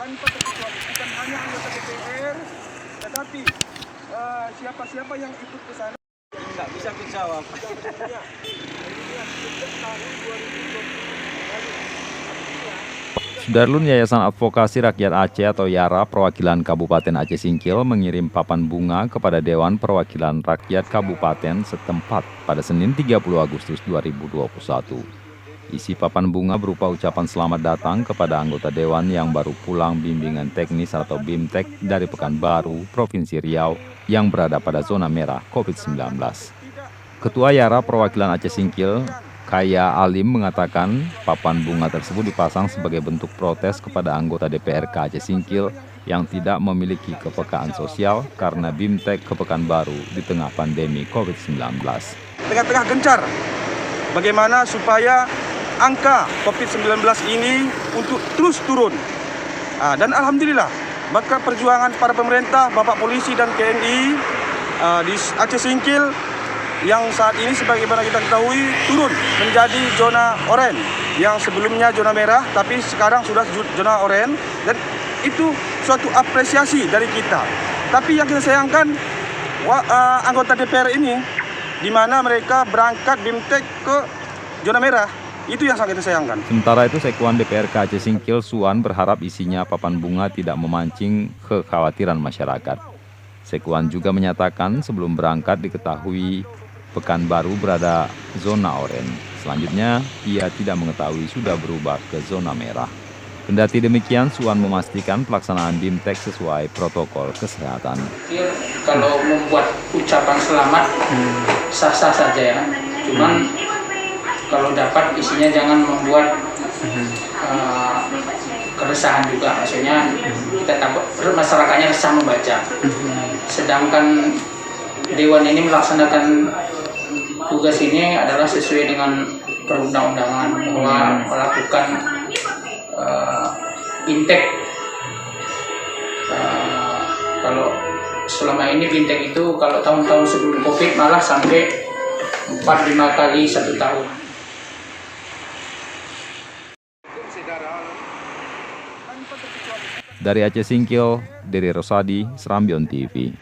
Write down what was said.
tanpa terkecuali, bukan hanya anggota DPR, tetapi siapa-siapa yang ikut ke sana. Nggak bisa dijawab. Sudarlun Yayasan Advokasi Rakyat Aceh atau YARA perwakilan Kabupaten Aceh Singkil mengirim papan bunga kepada Dewan Perwakilan Rakyat Kabupaten setempat pada Senin 30 Agustus 2021. Isi papan bunga berupa ucapan selamat datang kepada anggota Dewan yang baru pulang bimbingan teknis atau BIMTEK dari Pekanbaru, Provinsi Riau yang berada pada zona merah COVID-19. Ketua YARA perwakilan Aceh Singkil, Kaya Alim mengatakan papan bunga tersebut dipasang sebagai bentuk protes kepada anggota DPRK Aceh Singkil yang tidak memiliki kepekaan sosial karena BIMTEK ke Pekanbaru di tengah pandemi COVID-19. Tengah-tengah gencar bagaimana supaya angka COVID-19 ini untuk terus turun. Dan alhamdulillah, maka perjuangan para pemerintah, Bapak Polisi dan TNI di Aceh Singkil yang saat ini sebagaimana kita ketahui turun menjadi zona oranye, yang sebelumnya zona merah tapi sekarang sudah zona oranye, dan itu suatu apresiasi dari kita. Tapi yang kita sayangkan anggota DPR ini di mana mereka berangkat BIMTEK ke zona merah, itu yang sangat kita sayangkan. Sementara itu Sekuan DPRK Aceh Singkil Suan berharap isinya papan bunga tidak memancing kekhawatiran masyarakat. Sekuan juga menyatakan sebelum berangkat diketahui Pekanbaru berada zona oranye. Selanjutnya, ia tidak mengetahui sudah berubah ke zona merah. Kendati demikian, Suan memastikan pelaksanaan BIMTEK sesuai protokol kesehatan. Kalau membuat ucapan selamat, sah-sah saja ya. Cuman kalau dapat isinya jangan membuat keresahan juga. Maksudnya kita takut masyarakatnya resah membaca. Sedangkan Dewan ini melaksanakan tugas ini adalah sesuai dengan perundang-undangan bahwa melakukan BIMTEK. Kalau selama ini BIMTEK itu kalau tahun-tahun sebelum COVID malah sampai 4-5 kali 1 tahun. Dari Aceh Singkil, Dede Rosadi, Serambion TV.